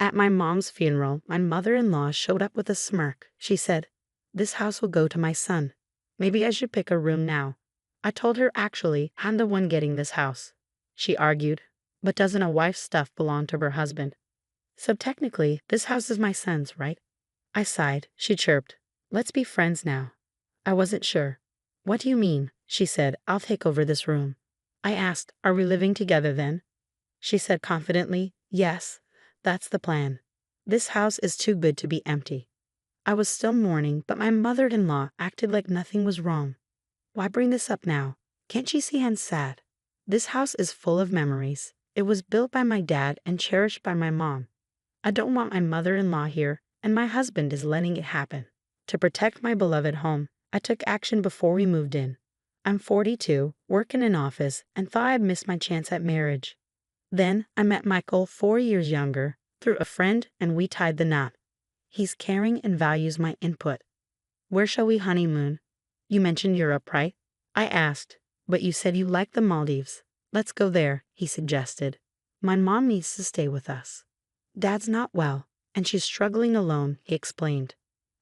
At my mom's funeral, my mother-in-law showed up with a smirk. She said, "This house will go to my son. Maybe I should pick a room now." I told her, "Actually, I'm the one getting this house." She argued, "But doesn't a wife's stuff belong to her husband? So technically, this house is my son's, right?" I sighed. She chirped, "Let's be friends now." I wasn't sure. "What do you mean?" She said, "I'll take over this room." I asked, "Are we living together then?" She said confidently, "Yes, that's the plan. This house is too good to be empty." I was still mourning, but my mother-in-law acted like nothing was wrong. "Why bring this up now? Can't she see I'm sad? This house is full of memories. It was built by my dad and cherished by my mom. I don't want my mother-in-law here, and my husband is letting it happen." To protect my beloved home, I took action before we moved in. I'm 42, work in an office, and thought I'd missed my chance at marriage. Then I met Michael, 4 years younger, through a friend, and we tied the knot. He's caring and values my input. "Where shall we honeymoon? You mentioned Europe, right?" I asked, "But you said you liked the Maldives." "Let's go there," he suggested. "My mom needs to stay with us. Dad's not well, and she's struggling alone," he explained.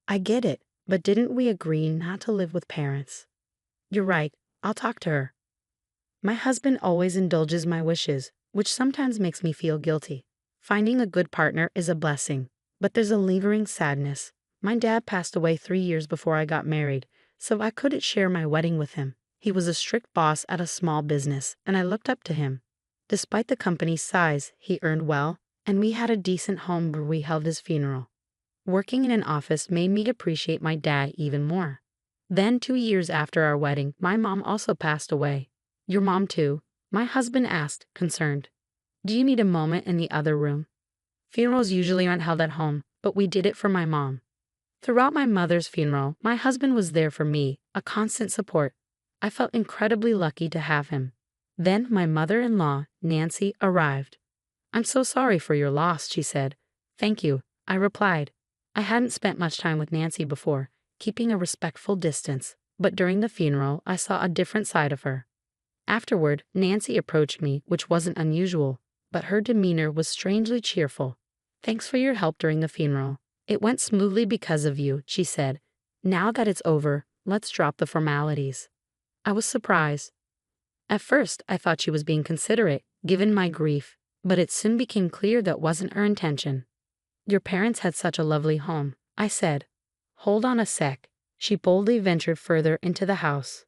"I get it, but didn't we agree not to live with parents?" "You're right, I'll talk to her." My husband always indulges my wishes, which sometimes makes me feel guilty. Finding a good partner is a blessing, but there's a lingering sadness. My dad passed away 3 years before I got married, so I couldn't share my wedding with him. He was a strict boss at a small business, and I looked up to him. Despite the company's size, he earned well, and we had a decent home where we held his funeral. Working in an office made me appreciate my dad even more. Then, 2 years after our wedding, my mom also passed away. "Your mom too?" My husband asked, concerned. "Do you need a moment in the other room?" Funerals usually aren't held at home, but we did it for my mom. Throughout my mother's funeral, my husband was there for me, a constant support. I felt incredibly lucky to have him. Then my mother-in-law, Nancy, arrived. "I'm so sorry for your loss," she said. "Thank you," I replied. I hadn't spent much time with Nancy before, keeping a respectful distance, but during the funeral, I saw a different side of her. Afterward, Nancy approached me, which wasn't unusual, but her demeanor was strangely cheerful. "Thanks for your help during the funeral. It went smoothly because of you," she said. "Now that it's over, let's drop the formalities." I was surprised. At first, I thought she was being considerate, given my grief, but it soon became clear that wasn't her intention. "Your parents had such a lovely home," I said. "Hold on a sec." She boldly ventured further into the house.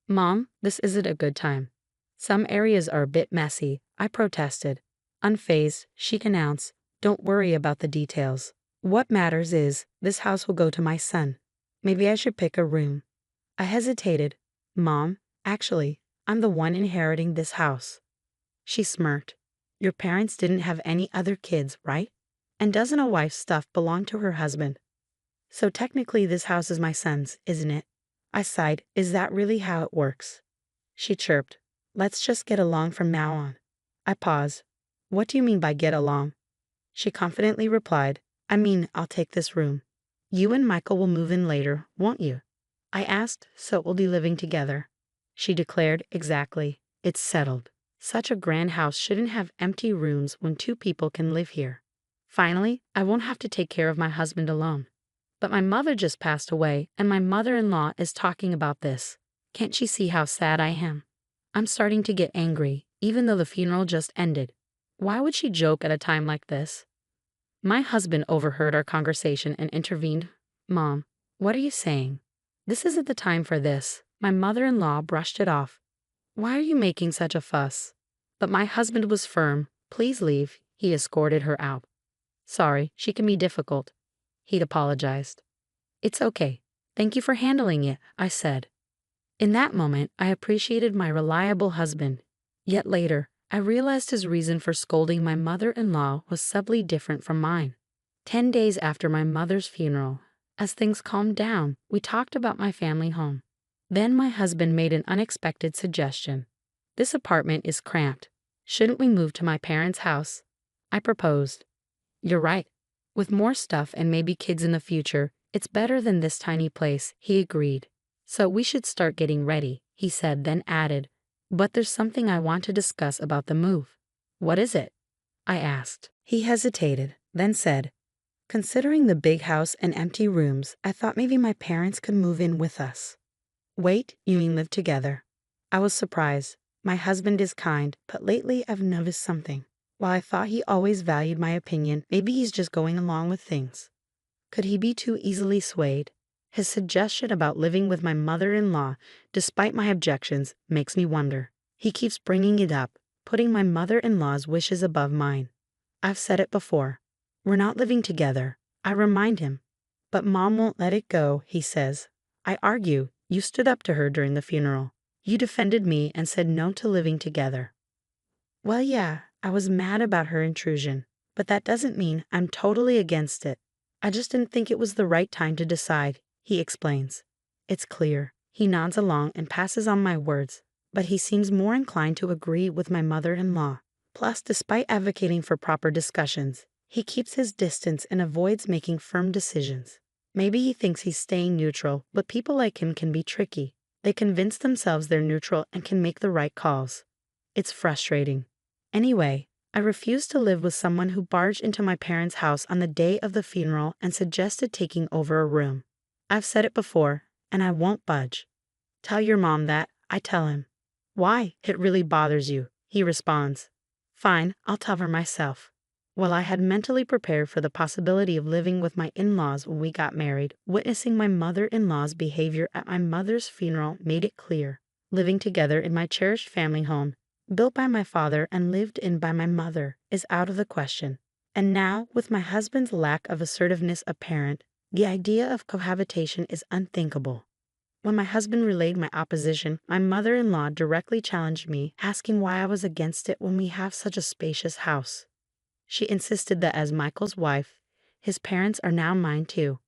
"Mom, this isn't a good time. Some areas are a bit messy," I protested. Unfazed, she announced, "Don't worry about the details. What matters is, this house will go to my son. Maybe I should pick a room." I hesitated. "Mom, actually, I'm the one inheriting this house." She smirked. "Your parents didn't have any other kids, right? And doesn't a wife's stuff belong to her husband? So technically this house is my son's, isn't it?" I sighed. "Is that really how it works?" She chirped. "Let's just get along from now on." I paused. "What do you mean by get along?" She confidently replied, "I mean, I'll take this room. You and Michael will move in later, won't you?" I asked, "So we'll be living together?" She declared, "Exactly. It's settled. Such a grand house shouldn't have empty rooms when 2 people can live here. Finally, I won't have to take care of my husband alone. But my mother just passed away, and my mother-in-law is talking about this. Can't she see how sad I am? I'm starting to get angry, even though the funeral just ended. Why would she joke at a time like this?" My husband overheard our conversation and intervened. "Mom, what are you saying? This isn't the time for this." My mother-in-law brushed it off. "Why are you making such a fuss?" But my husband was firm. "Please leave." He escorted her out. "Sorry, she can be difficult." He'd apologized. "It's okay. Thank you for handling it," I said. In that moment, I appreciated my reliable husband. Yet later, I realized his reason for scolding my mother-in-law was subtly different from mine. 10 days after my mother's funeral, as things calmed down, we talked about my family home. Then my husband made an unexpected suggestion. "This apartment is cramped. Shouldn't we move to my parents' house?" I proposed. "You're right. With more stuff and maybe kids in the future, it's better than this tiny place," he agreed. "So we should start getting ready," he said, then added, "But there's something I want to discuss about the move." "What is it?" I asked. He hesitated. then said, "Considering the big house and empty rooms, I thought maybe my parents could move in with us." "Wait, you mean live together?" I was surprised. My husband is kind, but lately I've noticed something. While I thought he always valued my opinion, maybe he's just going along with things. Could he be too easily swayed? His suggestion about living with my mother-in-law, despite my objections, makes me wonder. He keeps bringing it up, putting my mother-in-law's wishes above mine. I've said it before. We're not living together. I remind him. But Mom won't let it go, he says. I argue. You stood up to her during the funeral. You defended me and said no to living together. Well, yeah, I was mad about her intrusion, but that doesn't mean I'm totally against it. I just didn't think it was the right time to decide, he explains. It's clear. He nods along and passes on my words, but he seems more inclined to agree with my mother-in-law. Plus, despite advocating for proper discussions, he keeps his distance and avoids making firm decisions. Maybe he thinks he's staying neutral, but people like him can be tricky. They convince themselves they're neutral and can make the right calls. It's frustrating. Anyway, I refused to live with someone who barged into my parents' house on the day of the funeral and suggested taking over a room. I've said it before, and I won't budge. Tell your mom that, I tell him. Why? It really bothers you, he responds. Fine, I'll tell her myself. Well, I had mentally prepared for the possibility of living with my in-laws when we got married. Witnessing my mother-in-law's behavior at my mother's funeral made it clear. Living together in my cherished family home, built by my father and lived in by my mother, is out of the question. And now, with my husband's lack of assertiveness apparent, the idea of cohabitation is unthinkable. When my husband relayed my opposition, my mother-in-law directly challenged me, asking why I was against it when we have such a spacious house. She insisted that as Michael's wife, his parents are now mine too.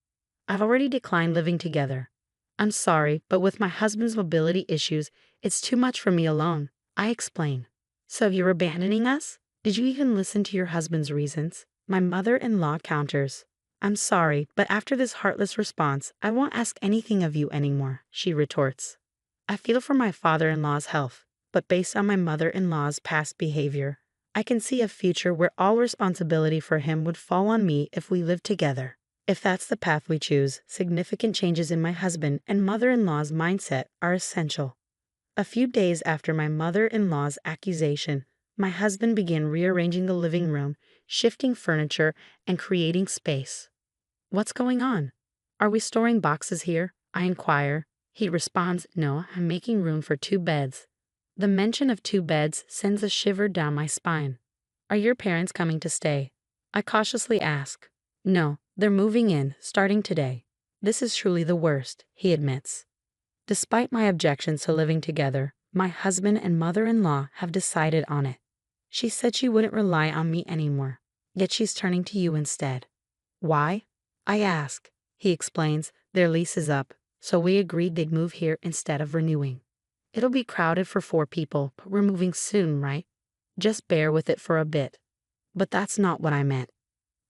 I've already declined living together. I'm sorry, but with my husband's mobility issues, it's too much for me alone. I explain. So you're abandoning us? Did you even listen to your husband's reasons? My mother-in-law counters. I'm sorry, but after this heartless response, I won't ask anything of you anymore, she retorts. I feel for my father-in-law's health, but based on my mother-in-law's past behavior, I can see a future where all responsibility for him would fall on me if we lived together. If that's the path we choose, significant changes in my husband and mother-in-law's mindset are essential. A few days after my mother-in-law's accusation, my husband began rearranging the living room, shifting furniture, and creating space. What's going on? Are we storing boxes here? I inquire. He responds, no, I'm making room for 2 beds. The mention of 2 beds sends a shiver down my spine. Are your parents coming to stay? I cautiously ask. No, they're moving in, starting today. This is truly the worst, he admits. Despite my objections to living together, my husband and mother-in-law have decided on it. She said she wouldn't rely on me anymore, yet she's turning to you instead. Why? I ask. He explains, their lease is up, so we agreed they'd move here instead of renewing. It'll be crowded for 4 people, but we're moving soon, right? Just bear with it for a bit. But that's not what I meant.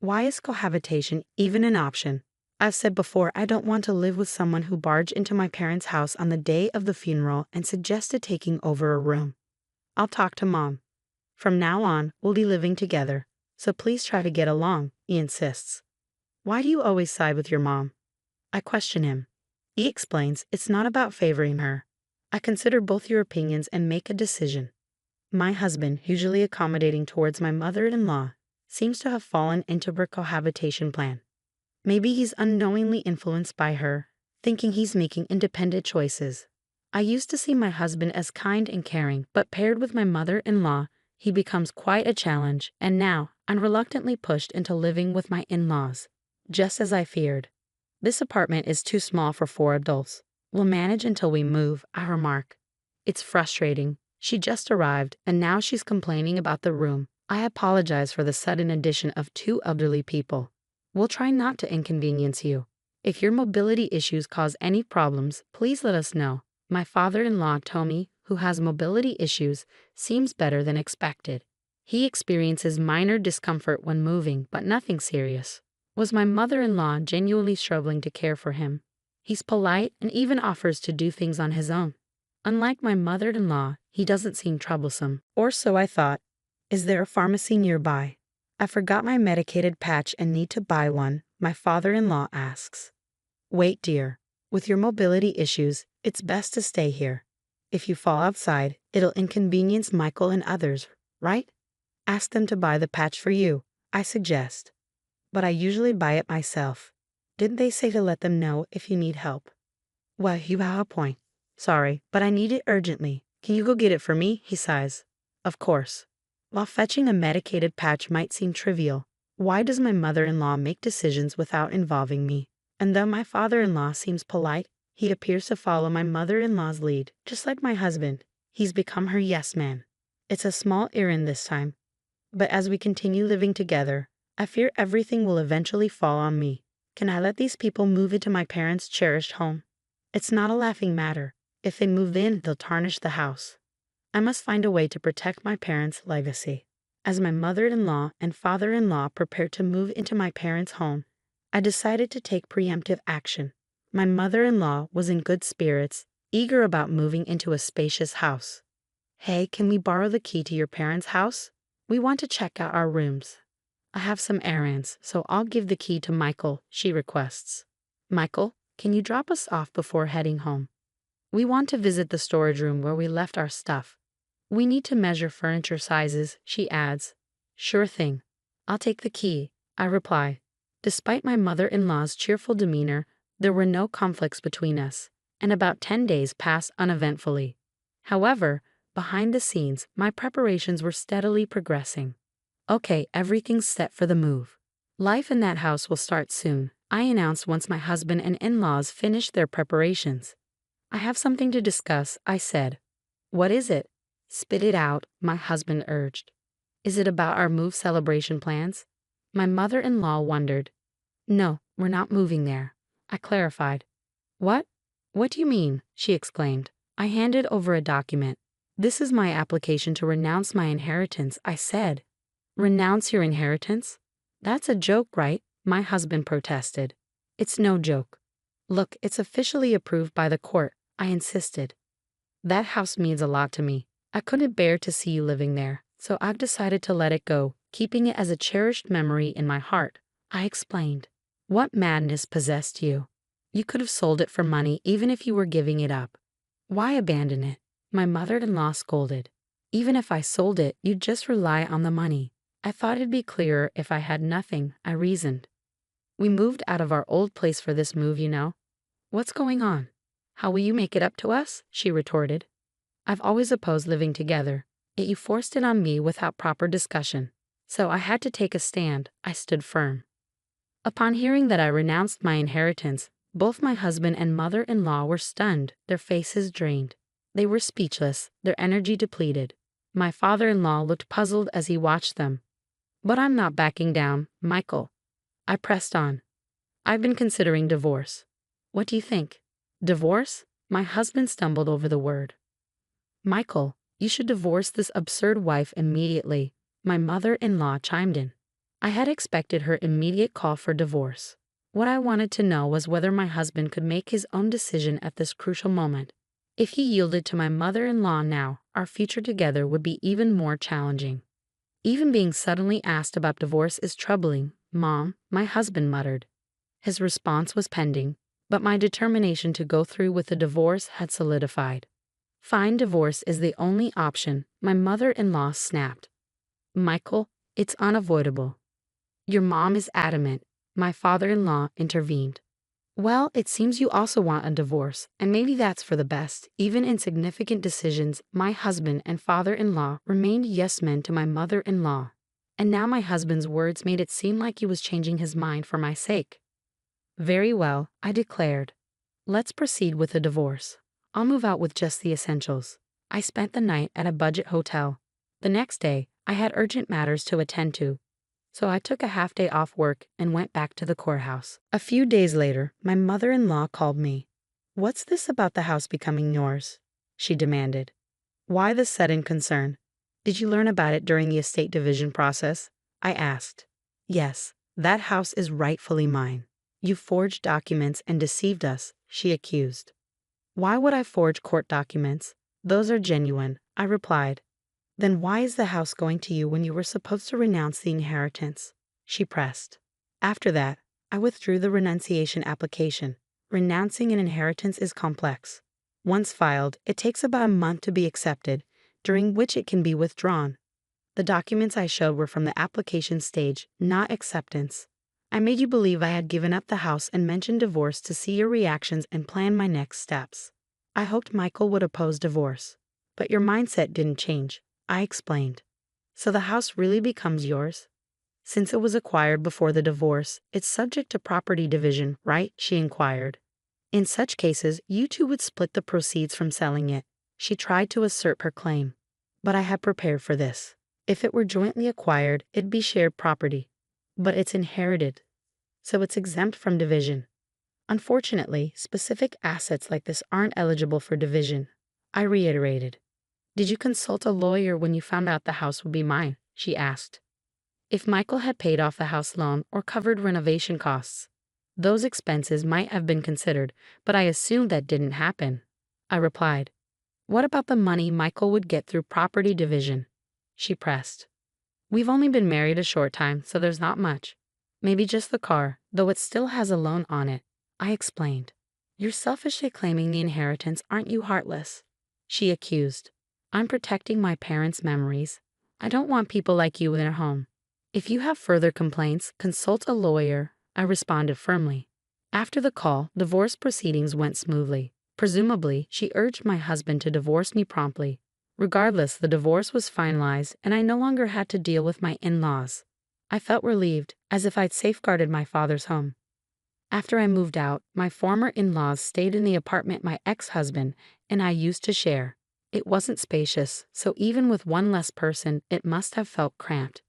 Why is cohabitation even an option? I've said before I don't want to live with someone who barged into my parents' house on the day of the funeral and suggested taking over a room. I'll talk to Mom. From now on, we'll be living together, so please try to get along, he insists. Why do you always side with your mom? I question him. He explains it's not about favoring her. I consider both your opinions and make a decision. My husband, usually accommodating towards my mother-in-law, seems to have fallen into her cohabitation plan. Maybe he's unknowingly influenced by her, thinking he's making independent choices. I used to see my husband as kind and caring, but paired with my mother-in-law, he becomes quite a challenge, and now I'm reluctantly pushed into living with my in-laws, just as I feared. This apartment is too small for 4 adults. We'll manage until we move, I remark. It's frustrating. She just arrived, and now she's complaining about the room. I apologize for the sudden addition of 2 elderly people. We'll try not to inconvenience you. If your mobility issues cause any problems, please let us know. My father-in-law, Tommy, who has mobility issues, seems better than expected. He experiences minor discomfort when moving, but nothing serious. Was my mother-in-law genuinely struggling to care for him? He's polite and even offers to do things on his own. Unlike my mother-in-law, he doesn't seem troublesome. Or so I thought. Is there a pharmacy nearby? I forgot my medicated patch and need to buy one, my father-in-law asks. Wait, dear. With your mobility issues, it's best to stay here. If you fall outside, it'll inconvenience Michael and others, right? Ask them to buy the patch for you, I suggest. But I usually buy it myself. Didn't they say to let them know if you need help? Well, you have a point. Sorry, but I need it urgently. Can you go get it for me? He sighs. Of course. While fetching a medicated patch might seem trivial, why does my mother-in-law make decisions without involving me? And though my father-in-law seems polite, he appears to follow my mother-in-law's lead, just like my husband. He's become her yes man. It's a small errand this time, but as we continue living together, I fear everything will eventually fall on me. Can I let these people move into my parents' cherished home? It's not a laughing matter. If they move in, they'll tarnish the house. I must find a way to protect my parents' legacy. As my mother-in-law and father-in-law prepared to move into my parents' home, I decided to take preemptive action. My mother-in-law was in good spirits, eager about moving into a spacious house. Hey, can we borrow the key to your parents' house? We want to check out our rooms. I have some errands, so I'll give the key to Michael, she requests. Michael, can you drop us off before heading home? We want to visit the storage room where we left our stuff. We need to measure furniture sizes, she adds. Sure thing. I'll take the key, I reply. Despite my mother-in-law's cheerful demeanor, there were no conflicts between us, and about 10 days passed uneventfully. However, behind the scenes, my preparations were steadily progressing. Okay, everything's set for the move. Life in that house will start soon, I announced once my husband and in-laws finished their preparations. I have something to discuss, I said. What is it? Spit it out, my husband urged. Is it about our move celebration plans? My mother-in-law wondered. No, we're not moving there, I clarified. What? What do you mean? She exclaimed. I handed over a document. This is my application to renounce my inheritance, I said. Renounce your inheritance? That's a joke, right? My husband protested. It's no joke. Look, it's officially approved by the court, I insisted. That house means a lot to me. I couldn't bear to see you living there, so I've decided to let it go, keeping it as a cherished memory in my heart, I explained. What madness possessed you? You could have sold it for money even if you were giving it up. Why abandon it? My mother-in-law scolded. Even if I sold it, you'd just rely on the money. I thought it'd be clearer if I had nothing, I reasoned. We moved out of our old place for this move, you know. What's going on? How will you make it up to us? She retorted. I've always opposed living together, yet you forced it on me without proper discussion. So I had to take a stand. I stood firm. Upon hearing that I renounced my inheritance, both my husband and mother-in-law were stunned, their faces drained. They were speechless, their energy depleted. My father-in-law looked puzzled as he watched them. But I'm not backing down, Michael. I pressed on. I've been considering divorce. What do you think? Divorce? My husband stumbled over the word. Michael, you should divorce this absurd wife immediately, my mother-in-law chimed in. I had expected her immediate call for divorce. What I wanted to know was whether my husband could make his own decision at this crucial moment. If he yielded to my mother-in-law now, our future together would be even more challenging. Even being suddenly asked about divorce is troubling, Mom, my husband muttered. His response was pending, but my determination to go through with the divorce had solidified. Fine, divorce is the only option, my mother-in-law snapped. Michael, it's unavoidable. Your mom is adamant, my father-in-law intervened. Well, it seems you also want a divorce, and maybe that's for the best. Even in significant decisions, my husband and father-in-law remained yes-men to my mother-in-law. And now my husband's words made it seem like he was changing his mind for my sake. Very well, I declared. Let's proceed with the divorce. I'll move out with just the essentials. I spent the night at a budget hotel. The next day, I had urgent matters to attend to, so I took a half-day off work and went back to the courthouse. A few days later, my mother-in-law called me. What's this about the house becoming yours? She demanded. Why this sudden concern? Did you learn about it during the estate division process? I asked. Yes, that house is rightfully mine. You forged documents and deceived us, she accused. Why would I forge court documents? Those are genuine, I replied. Then why is the house going to you when you were supposed to renounce the inheritance? She pressed. After that, I withdrew the renunciation application. Renouncing an inheritance is complex. Once filed, it takes about a month to be accepted, during which it can be withdrawn. The documents I showed were from the application stage, not acceptance. I made you believe I had given up the house and mentioned divorce to see your reactions and plan my next steps. I hoped Michael would oppose divorce. But your mindset didn't change, I explained. So the house really becomes yours? Since it was acquired before the divorce, it's subject to property division, right? She inquired. In such cases, you two would split the proceeds from selling it. She tried to assert her claim. But I had prepared for this. If it were jointly acquired, it'd be shared property. But it's inherited, so it's exempt from division. Unfortunately, specific assets like this aren't eligible for division. I reiterated. Did you consult a lawyer when you found out the house would be mine? She asked. If Michael had paid off the house loan or covered renovation costs, those expenses might have been considered, but I assumed that didn't happen. I replied. What about the money Michael would get through property division? She pressed. We've only been married a short time, so there's not much. Maybe just the car, though it still has a loan on it. I explained. You're selfishly claiming the inheritance, aren't you, heartless? She accused. I'm protecting my parents' memories. I don't want people like you in their home. If you have further complaints, consult a lawyer, I responded firmly. After the call, divorce proceedings went smoothly. Presumably, she urged my husband to divorce me promptly. Regardless, the divorce was finalized, and I no longer had to deal with my in-laws. I felt relieved, as if I'd safeguarded my father's home. After I moved out, my former in-laws stayed in the apartment my ex-husband and I used to share. It wasn't spacious, so even with one less person, it must have felt cramped.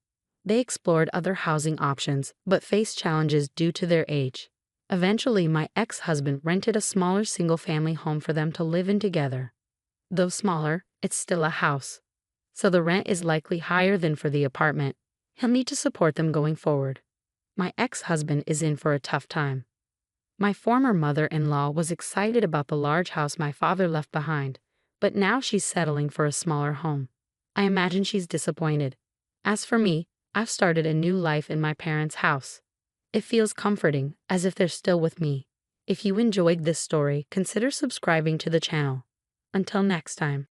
They explored other housing options, but faced challenges due to their age. Eventually, my ex-husband rented a smaller single-family home for them to live in together. Though smaller, it's still a house, so the rent is likely higher than for the apartment. He'll need to support them going forward. My ex-husband is in for a tough time. My former mother-in-law was excited about the large house my father left behind, but now she's settling for a smaller home. I imagine she's disappointed. As for me, I've started a new life in my parents' house. It feels comforting, as if they're still with me. If you enjoyed this story, consider subscribing to the channel. Until next time.